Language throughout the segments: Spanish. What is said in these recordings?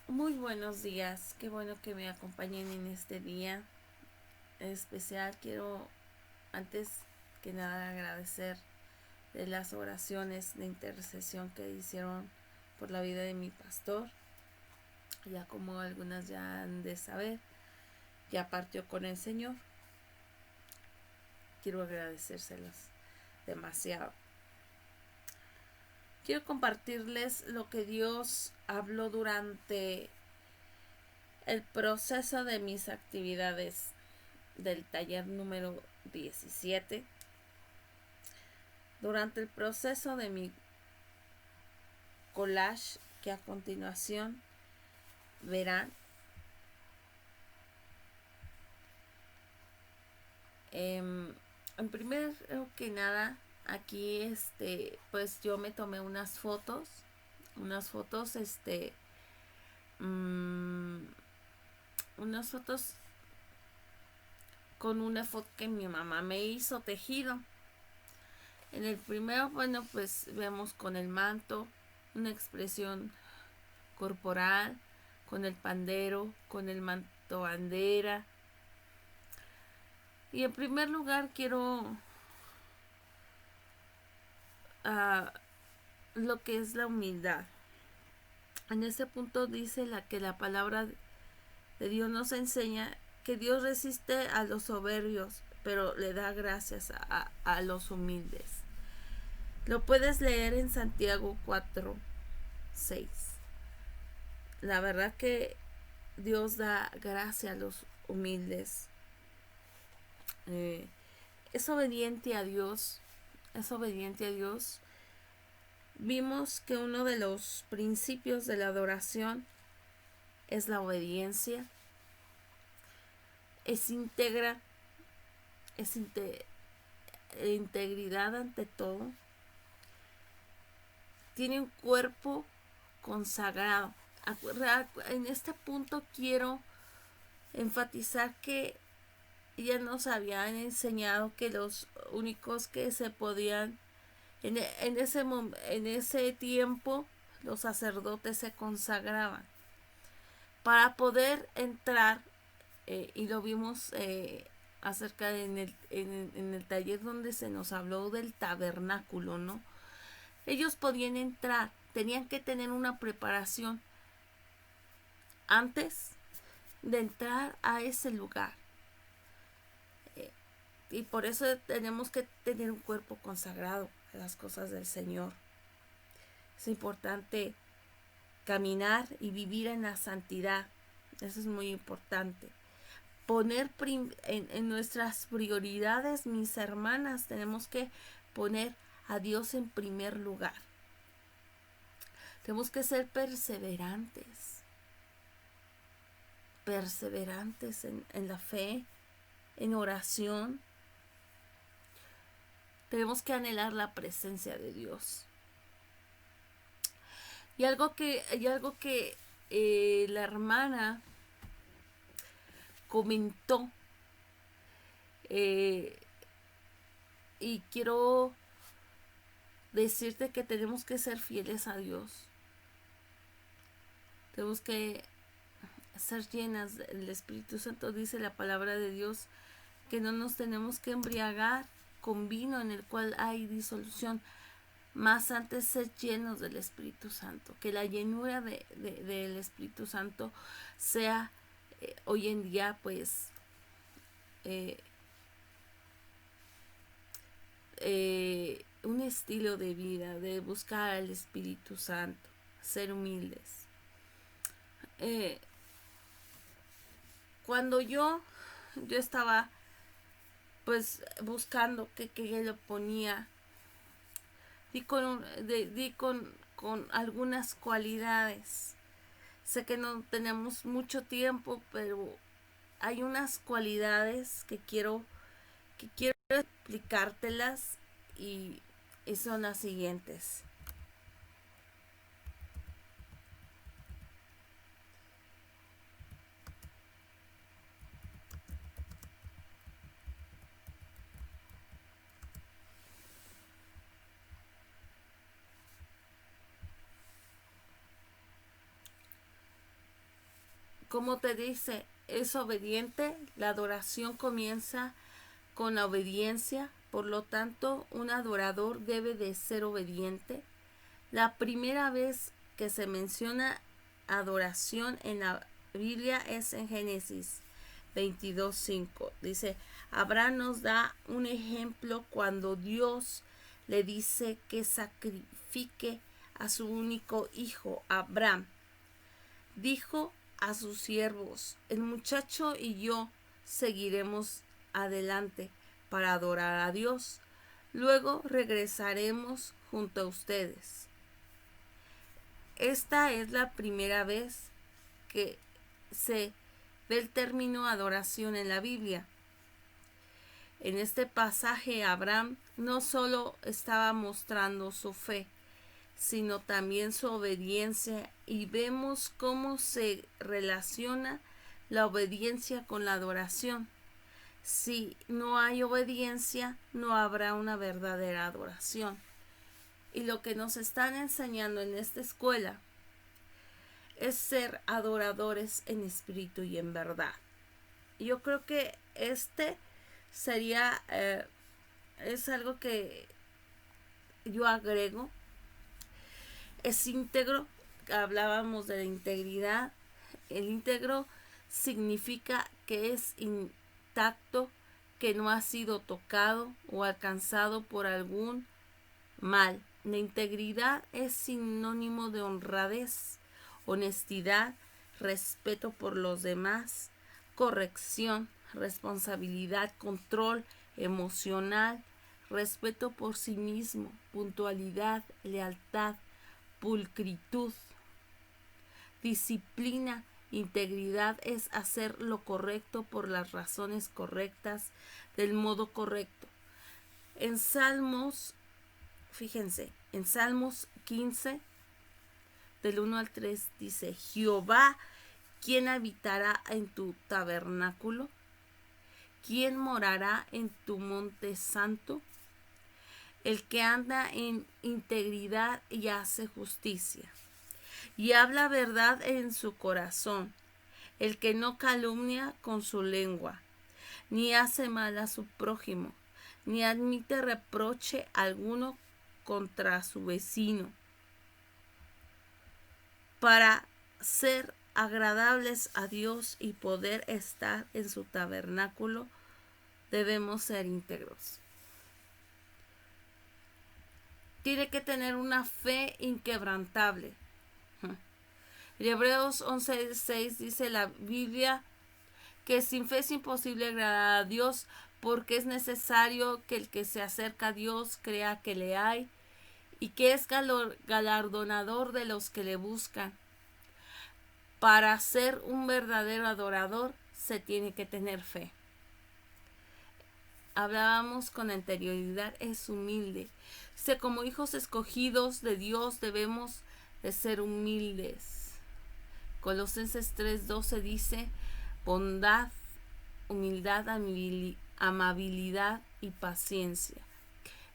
Muy buenos días, qué bueno que me acompañen en este día en especial. Quiero antes que nada agradecer de las oraciones de intercesión que hicieron por la vida de mi pastor. Ya como algunas ya han de saber, ya partió con el Señor. Quiero agradecérselos demasiado. Quiero compartirles lo que Dios habló durante el proceso de mis actividades del taller número 17. Durante el proceso de mi collage, que a continuación verán, en primer que nada, aquí pues yo me tomé unas fotos, mmm, unas fotos con una foto que mi mamá me hizo tejido. En el primero, bueno, pues vemos con el manto, una expresión corporal, con el pandero, con el manto bandera. Y en primer lugar quiero lo que es la humildad. En este punto dice que la palabra de Dios nos enseña que Dios resiste a los soberbios, pero le da gracias a los humildes. Lo puedes leer en Santiago 4:6. La verdad que Dios da gracia a los humildes. Es obediente a Dios. Es obediente a Dios. Vimos que uno de los principios de la adoración es la obediencia. Es íntegra. Es integridad ante todo. Tiene un cuerpo consagrado. En este punto quiero enfatizar que ya nos habían enseñado que los únicos que se podían en ese tiempo los sacerdotes se consagraban para poder entrar, y lo vimos acerca de en el taller donde se nos habló del tabernáculo, ¿no? Ellos podían entrar, tenían que tener una preparación antes de entrar a ese lugar. Y por eso tenemos que tener un cuerpo consagrado a las cosas del Señor. Es importante caminar y vivir en la santidad. Eso es muy importante. Poner en nuestras prioridades, mis hermanas, tenemos que poner a Dios en primer lugar. Tenemos que ser perseverantes. Perseverantes en la fe, en oración. Tenemos que anhelar la presencia de Dios. Y algo que la hermana comentó, y quiero decirte que tenemos que ser fieles a Dios. Tenemos que ser llenas del Espíritu Santo. Dice la palabra de Dios que no nos tenemos que embriagar con vino en el cual hay disolución, más antes ser llenos del Espíritu Santo. Que la llenura del Espíritu Santo sea hoy en día pues un estilo de vida, de buscar al Espíritu Santo, ser humildes. Cuando yo estaba pues buscando que lo ponía, di con algunas cualidades. Sé que no tenemos mucho tiempo, pero hay unas cualidades que quiero explicártelas, y son las siguientes. como te dice, es obediente. La adoración comienza con la obediencia. Por lo tanto, un adorador debe de ser obediente. La primera vez que se menciona adoración en la Biblia es en Génesis 22:5. Dice, Abraham nos da un ejemplo cuando Dios le dice que sacrifique a su único hijo, Abraham. Dijo a sus siervos, el muchacho y yo seguiremos adelante para adorar a Dios. Luego regresaremos junto a ustedes. Esta es la primera vez que se ve el término adoración en la Biblia. En este pasaje, Abraham no solo estaba mostrando su fe, sino también su obediencia, y vemos cómo se relaciona la obediencia con la adoración. Si no hay obediencia, no habrá una verdadera adoración. Y lo que nos están enseñando en esta escuela es ser adoradores en espíritu y en verdad. Yo creo que sería es algo que yo agrego. Es íntegro. Hablábamos de la integridad. El íntegro significa que es intacto, que no ha sido tocado o alcanzado por algún mal. La integridad es sinónimo de honradez, honestidad, respeto por los demás, corrección, responsabilidad, control emocional, respeto por sí mismo, puntualidad, lealtad, pulcritud, disciplina. Integridad es hacer lo correcto por las razones correctas, del modo correcto. En Salmos, fíjense, en Salmos 15, del 1 al 3, dice, Jehová, ¿quién habitará en tu tabernáculo? ¿Quién morará en tu monte santo? El que anda en integridad y hace justicia, y habla verdad en su corazón, el que no calumnia con su lengua, ni hace mal a su prójimo, ni admite reproche alguno contra su vecino. Para ser agradables a Dios y poder estar en su tabernáculo, debemos ser íntegros. Tiene que tener una fe inquebrantable. En Hebreos 11:6 dice la Biblia que sin fe es imposible agradar a Dios, porque es necesario que el que se acerca a Dios crea que le hay y que es galardonador de los que le buscan. Para ser un verdadero adorador se tiene que tener fe. Hablábamos con anterioridad, es humilde. Como hijos escogidos de Dios debemos de ser humildes. Colosenses 3:12 dice, bondad, humildad, amabilidad y paciencia.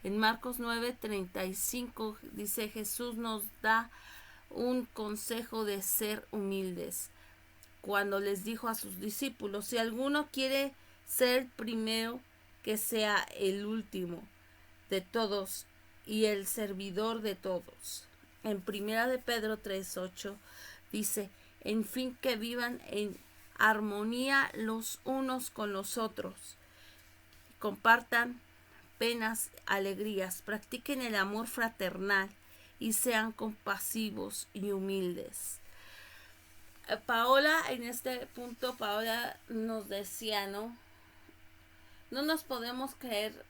En Marcos 9:35 dice, Jesús nos da un consejo de ser humildes. Cuando les dijo a sus discípulos, si alguno quiere ser el primero, que sea el último de todos y el servidor de todos. En 1 de Pedro 3:8 dice, en fin, que vivan en armonía los unos con los otros, compartan penas, alegrías, practiquen el amor fraternal y sean compasivos y humildes. Paola, en este punto, Paola nos decía, ¿no? No nos podemos creer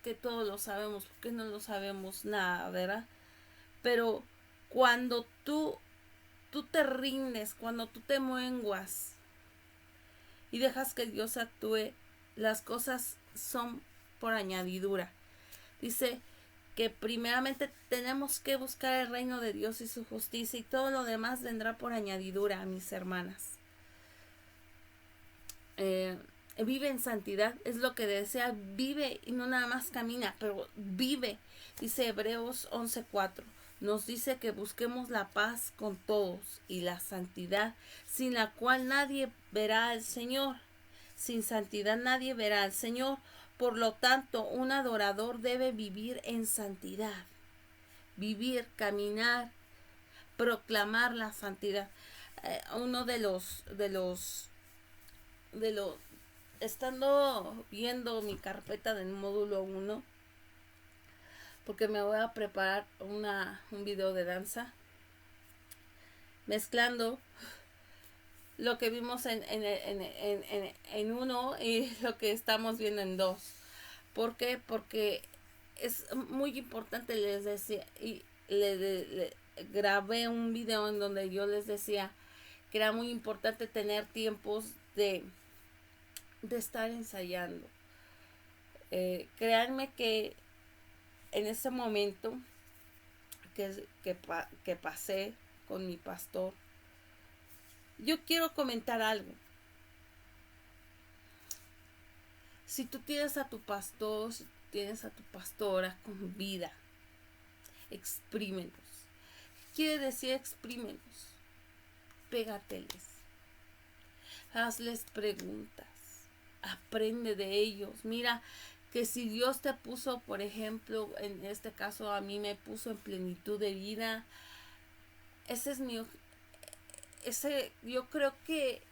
que todos lo sabemos, porque no lo sabemos nada, ¿verdad? Pero cuando tú te rindes, cuando tú te menguas y dejas que Dios actúe, las cosas son por añadidura. Dice que primeramente tenemos que buscar el reino de Dios y su justicia, y todo lo demás vendrá por añadidura, mis hermanas. Vive en santidad, es lo que desea, vive y no nada más camina, pero vive. Dice Hebreos 11:4, nos dice que busquemos la paz con todos y la santidad, sin la cual nadie verá al Señor. Sin santidad nadie verá al Señor. Por lo tanto, un adorador debe vivir en santidad. Vivir, caminar, proclamar la santidad. Uno de los, estando viendo mi carpeta del módulo 1, porque me voy a preparar un video de danza, mezclando lo que vimos en uno y lo que estamos viendo en 2. ¿Por qué? Porque es muy importante, les decía, y le grabé un video en donde yo les decía que era muy importante tener tiempos de estar ensayando. Créanme que en ese momento que pasé con mi pastor, yo quiero comentar algo. Si tú tienes a tu pastor, si tienes a tu pastora con vida, exprímelos. ¿Qué quiere decir exprímelos? Pégateles. Hazles preguntas. Aprende de ellos. Mira que si Dios te puso, por ejemplo, en este caso a mí me puso en plenitud de vida, yo creo que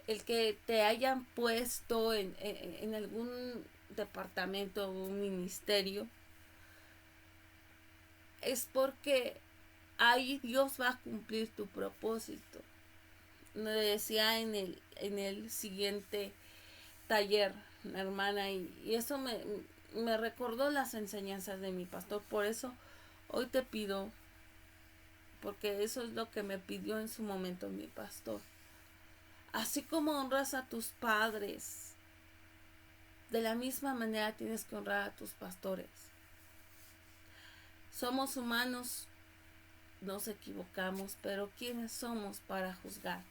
el que te hayan puesto en algún departamento o un ministerio es porque ahí Dios va a cumplir tu propósito. Me decía en el siguiente taller una hermana, y eso me recordó las enseñanzas de mi pastor. Por eso hoy te pido, porque eso es lo que me pidió en su momento mi pastor. Así como honras a tus padres, de la misma manera tienes que honrar a tus pastores. Somos humanos, nos equivocamos, pero ¿quiénes somos para juzgar?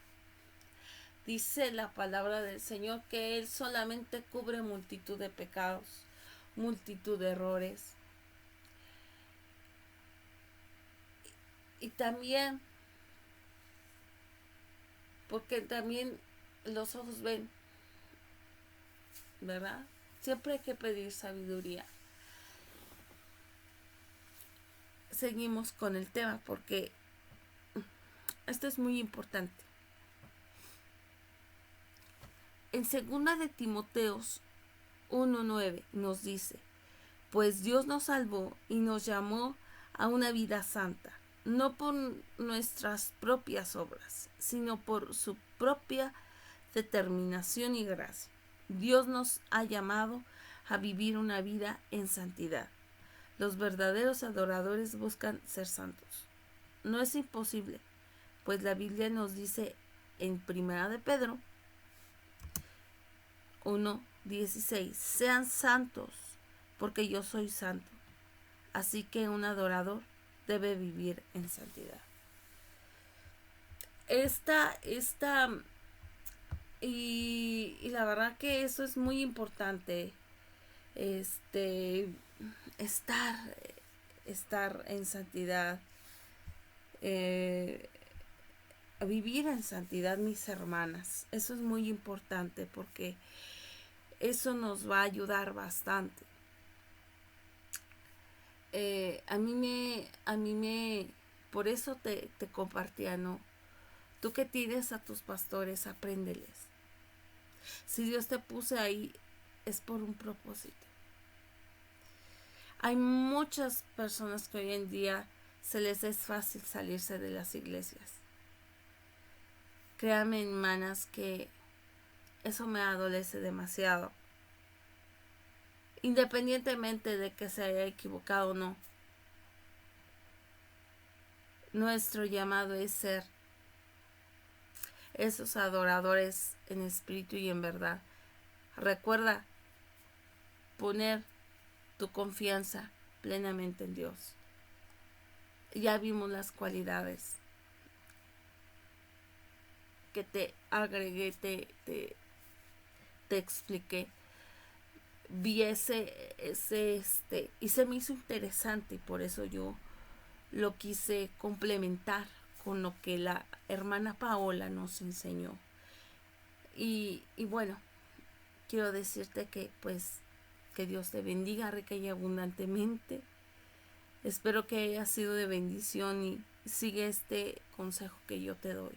Dice la palabra del Señor que Él solamente cubre multitud de pecados, multitud de errores. Y también, porque también los ojos ven, ¿verdad? Siempre hay que pedir sabiduría. Seguimos con el tema porque esto es muy importante. En 2 de Timoteos 1:9 nos dice: pues Dios nos salvó y nos llamó a una vida santa, no por nuestras propias obras, sino por su propia determinación y gracia. Dios nos ha llamado a vivir una vida en santidad. Los verdaderos adoradores buscan ser santos. No es imposible, pues la Biblia nos dice en 1 de Pedro 1:16: sean santos, porque yo soy santo. Así que un adorador debe vivir en santidad. Y la verdad que eso es muy importante. Estar en santidad, vivir en santidad, mis hermanas. Eso es muy importante porque eso nos va a ayudar bastante. A mí me, por eso te compartía, ¿no? Tú que tienes a tus pastores, apréndeles. Si Dios te puso ahí, es por un propósito. Hay muchas personas que hoy en día se les es fácil salirse de las iglesias. Créanme, hermanas, que eso me adolece demasiado. Independientemente de que se haya equivocado o no. Nuestro llamado es ser esos adoradores en espíritu y en verdad. Recuerda poner tu confianza plenamente en Dios. Ya vimos las cualidades que te agregué, te expliqué. Vi ese y se me hizo interesante, y por eso yo lo quise complementar con lo que la hermana Paola nos enseñó. Y bueno, quiero decirte que pues que Dios te bendiga rica y abundantemente. Espero que haya sido de bendición y sigue este consejo que yo te doy.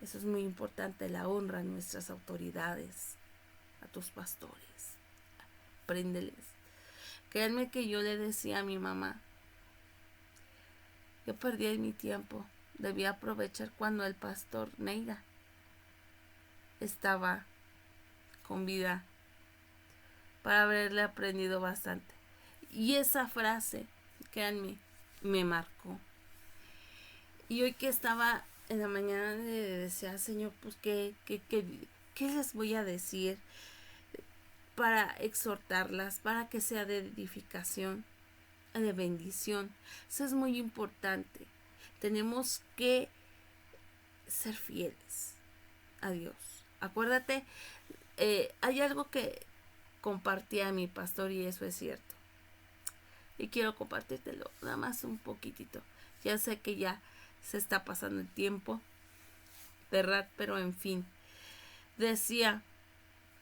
Eso es muy importante, la honra a nuestras autoridades, a tus pastores. Apréndeles. Créanme que yo le decía a mi mamá, yo perdí mi tiempo, debía aprovechar cuando el pastor Neira estaba con vida para haberle aprendido bastante. Y esa frase, créanme, me marcó. Y hoy que estaba en la mañana le decía, Señor, pues ¿qué les voy a decir para exhortarlas, para que sea de edificación, de bendición? Eso es muy importante. Tenemos que ser fieles a Dios. Acuérdate, hay algo que compartía mi pastor y eso es cierto. Y quiero compartírtelo nada más un poquitito. Ya sé que ya se está pasando el tiempo, ¿verdad? Pero en fin, decía,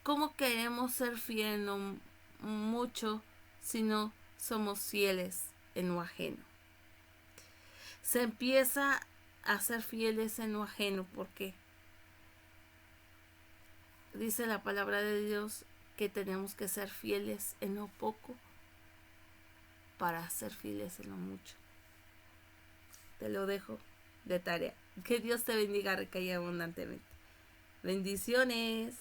¿cómo queremos ser fieles en lo mucho si no somos fieles en lo ajeno? Se empieza a ser fieles en lo ajeno porque dice la palabra de Dios que tenemos que ser fieles en lo poco para ser fieles en lo mucho. Te lo dejo de tarea. Que Dios te bendiga rica y abundantemente. Bendiciones.